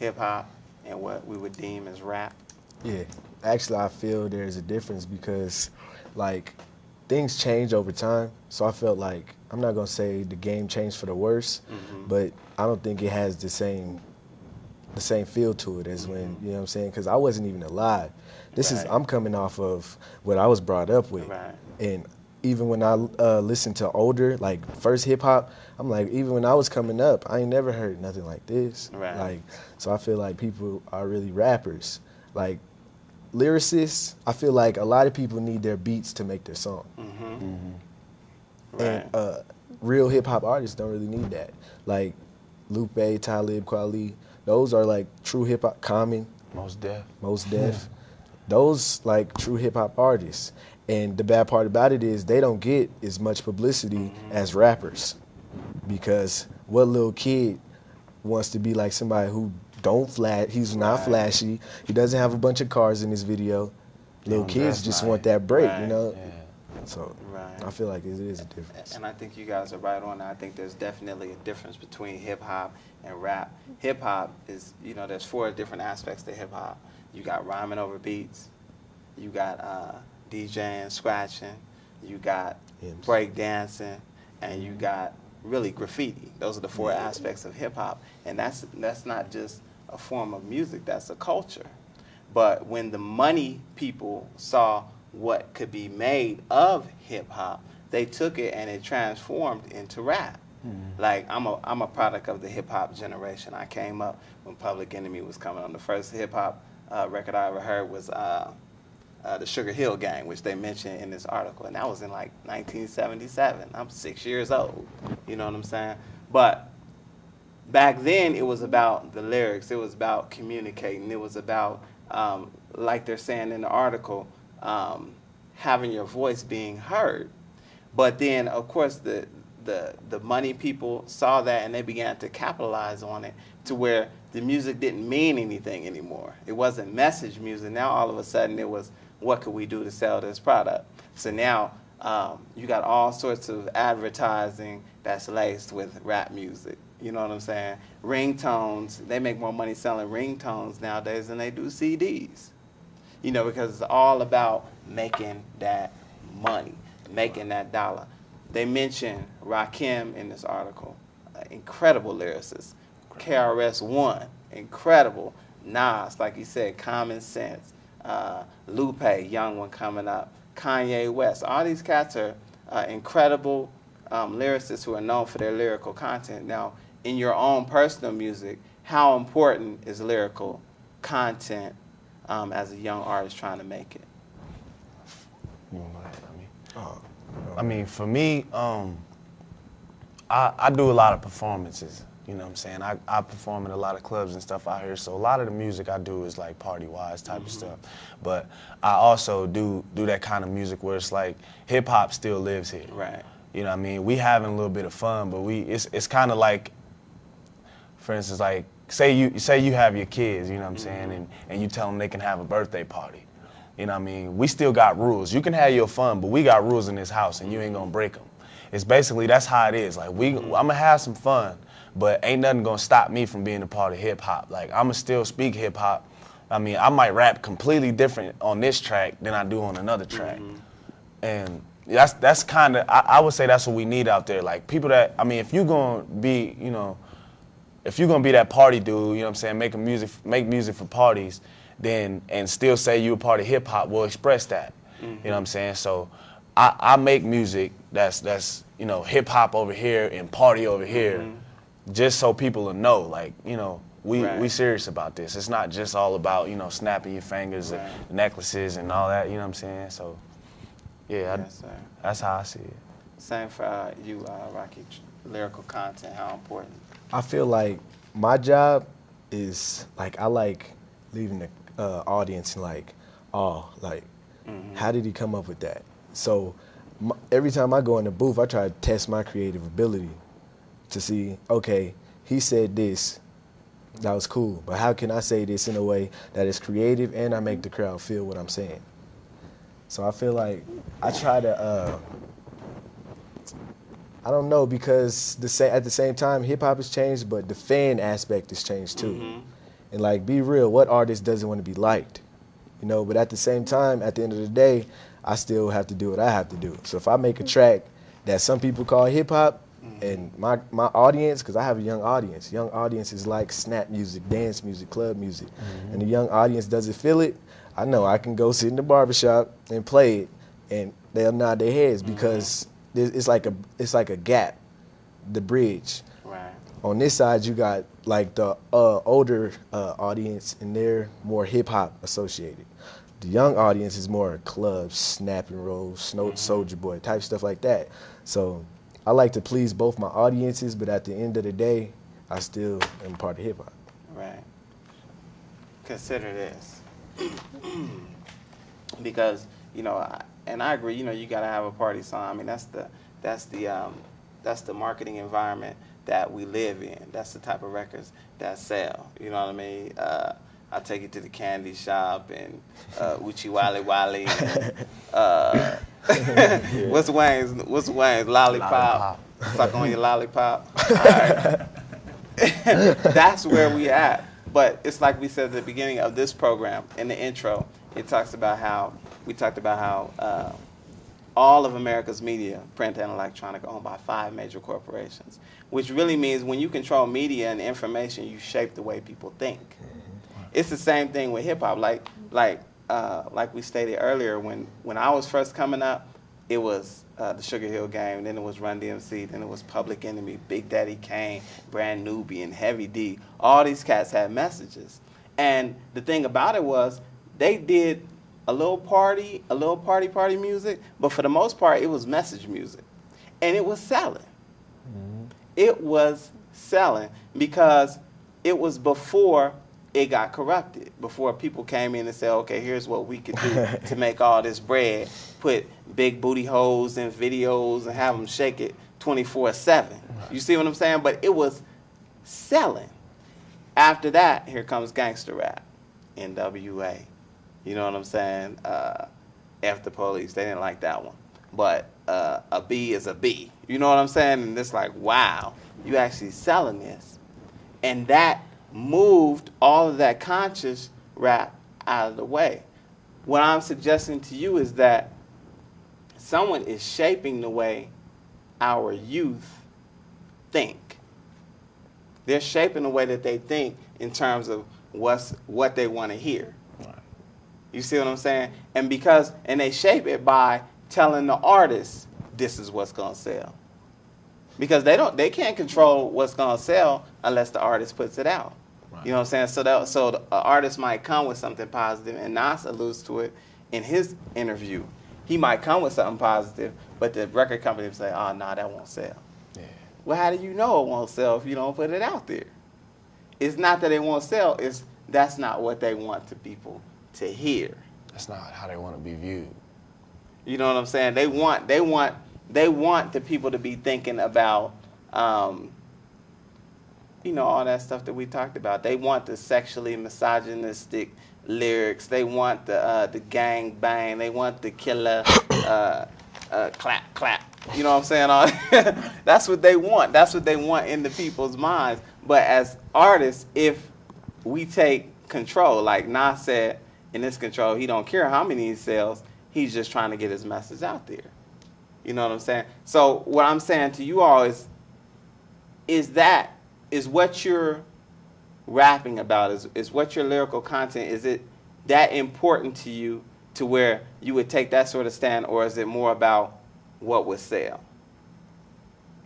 hip hop and what we would deem as rap? Yeah, actually I feel there's a difference because like things change over time. So I felt like, I'm not gonna say the game changed for the worse, but I don't think it has the same feel to it as when, you know what I'm saying? Because I wasn't even alive. I'm coming off of what I was brought up with. Right. And even when I listen to older, like first hip hop, I'm like, even when I was coming up, I ain't never heard nothing like this. Right. Like, so I feel like people are really rappers. Like lyricists, I feel like a lot of people need their beats to make their song. Right. And real hip hop artists don't really need that. Like Lupe, Talib Kweli, those are like true hip hop. Common, Most Def. Those like true hip hop artists. And the bad part about it is they don't get as much publicity as rappers, because what little kid wants to be like somebody who he's not flashy, he doesn't have a bunch of cars in his video. Little kids just want that break, you know? Yeah. So I feel like it is a difference. And I think you guys are right on that. I think there's definitely a difference between hip hop and rap. Hip hop is, you know, there's 4 different aspects to hip hop. You got rhyming over beats, you got DJing, scratching, you got break dancing, and you got really graffiti. Those are the 4 aspects of hip hop. And that's not just a form of music, that's a culture. But when the money people saw what could be made of hip hop, they took it and it transformed into rap. Like I'm a product of the hip hop generation. I came up when Public Enemy was coming on. The first hip hop record I ever heard was the Sugar Hill Gang, which they mentioned in this article, and that was in like 1977. I'm 6 years old, you know what I'm saying? But back then it was about the lyrics, it was about communicating, it was about, like they're saying in the article, having your voice being heard. But then, of course, the money people saw that and they began to capitalize on it to where the music didn't mean anything anymore. It wasn't message music. Now all of a sudden it was, what could we do to sell this product? So now you got all sorts of advertising that's laced with rap music. You know what I'm saying? Ringtones, they make more money selling ringtones nowadays than they do CDs. You know, because it's all about making that money, making that dollar. They mention Rakim in this article, incredible lyricist. KRS-One, incredible. Nas, like you said, Common Sense. Lupe, young one coming up. Kanye West. All these cats are incredible lyricists who are known for their lyrical content. Now, in your own personal music, how important is lyrical content as a young artist trying to make it? You want to go ahead, I mean, for me, I do a lot of performances. You know what I'm saying? I perform in a lot of clubs and stuff out here, so a lot of the music I do is like party-wise type of stuff. But I also do that kind of music where it's like hip-hop still lives here. Right. You know what I mean? We having a little bit of fun, but it's kind of like, for instance, like say you have your kids, you know what I'm saying, and you tell them they can have a birthday party. You know what I mean? We still got rules. You can have your fun, but we got rules in this house, and you ain't gonna break them. It's basically, that's how it is. Like I'm gonna have some fun, but ain't nothing gonna stop me from being a part of hip hop. Like I'ma still speak hip hop. I mean, I might rap completely different on this track than I do on another track. And that's kind of, I would say that's what we need out there. Like people that, I mean, if you're gonna be, you know, if you're gonna be that party dude, you know what I'm saying, make music for parties, then, and still say you're a part of hip hop, well, express that. You know what I'm saying? So I make music that's you know, hip hop over here and party over here, just so people will know, like, you know, we serious about this. It's not just all about, you know, snapping your fingers and necklaces and all that, you know what I'm saying? So yeah, that's how I see it. Same for you, Rocky. Lyrical content, how important? I feel like my job is, like, I like leaving the audience in like, oh, like, how did he come up with that? So every time I go in the booth, I try to test my creative ability to see, okay, he said this, that was cool, but how can I say this in a way that is creative and I make the crowd feel what I'm saying? So I feel like I try to, I don't know, because at the same time, hip hop has changed, but the fan aspect has changed too. And like, be real, what artist doesn't want to be liked? You know, but at the same time, at the end of the day, I still have to do what I have to do. So if I make a track that some people call hip hop, and my audience, because I have a young audience is like snap music, dance music, club music, and the young audience doesn't feel it, I know I can go sit in the barbershop and play it, and they'll nod their heads because it's like a gap, the bridge. Right. On this side, you got like the older audience, and they're more hip hop associated. The young audience is more clubs, snap and roll, Soulja Boy type stuff like that. So I like to please both my audiences, but at the end of the day, I still am part of hip hop. Right. Consider this, because and I agree. You gotta have a party song. I mean, that's the marketing environment that we live in. That's the type of records that sell. You know what I mean? I take you to the candy shop and Uchi Wally Wally. And, What's Wayne's? Lollipop. Suck on your lollipop. All right. That's where we at. But it's like we said at the beginning of this program, in the intro, we talked about how all of America's media, print and electronic, are owned by 5 major corporations, which really means when you control media and information, you shape the way people think. It's the same thing with hip hop. Like we stated earlier, when I was first coming up, it was the Sugar Hill Gang, then it was Run DMC, then it was Public Enemy, Big Daddy Kane, Brand Nubian, Heavy D. All these cats had messages. And the thing about it was, they did a little party music, but for the most part, it was message music. And it was selling. It was selling because it was before it got corrupted, before people came in and said, okay, here's what we could do to make all this bread, put big booty hoes in videos and have them shake it 24/7. You see what I'm saying? But it was selling. After that, here comes gangster rap, NWA. You know what I'm saying? F the Police, they didn't like that one. But a B is a B. You know what I'm saying? And it's like, wow, you actually selling this. And that moved all of that conscious rap out of the way. What I'm suggesting to you is that someone is shaping the way our youth think. They're shaping the way that they think in terms of what they want to hear. Right. You see what I'm saying? And they shape it by telling the artist this is what's gonna sell. Because they can't control what's gonna sell unless the artist puts it out. Right. You know what I'm saying? So the artist might come with something positive, and Nas alludes to it in his interview. He might come with something positive, but the record company will say, oh, no, that won't sell. Yeah. Well, how do you know it won't sell if you don't put it out there? It's not that it won't sell, that's not what they want the people to hear. That's not how they want to be viewed. You know what I'm saying? They want the people to be thinking about all that stuff that we talked about. They want the sexually misogynistic lyrics. They want the gang bang. They want the killer clap clap. You know what I'm saying? That's what they want. That's what they want in the people's minds. But as artists, if we take control, like Nas said, in this control, he don't care how many he sells. He's just trying to get his message out there. You know what I'm saying? So what I'm saying to you all is what you're rapping about, is what your lyrical content, is it that important to you to where you would take that sort of stand, or is it more about what would sell?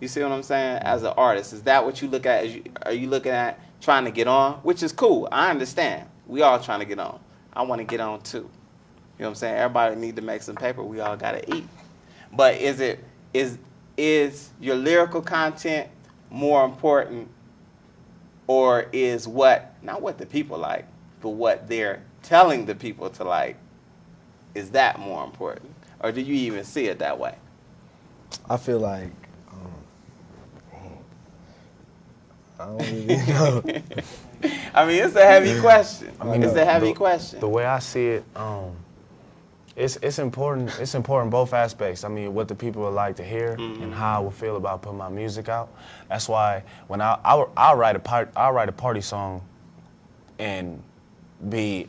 You see what I'm saying? As an artist, is that what you look at? Are you looking at trying to get on? Which is cool. I understand. We all trying to get on. I want to get on too. You know what I'm saying? Everybody need to make some paper. We all got to eat. But is your lyrical content more important, or is not what the people like, but what they're telling the people to like, is that more important? Or do you even see it that way? I feel like, I don't really know. I mean, it's a heavy question. It's a heavy question. The way I see it, it's important. It's important both aspects. I mean, what the people would like to hear and how I would feel about putting my music out. That's why when I'll write a party song and be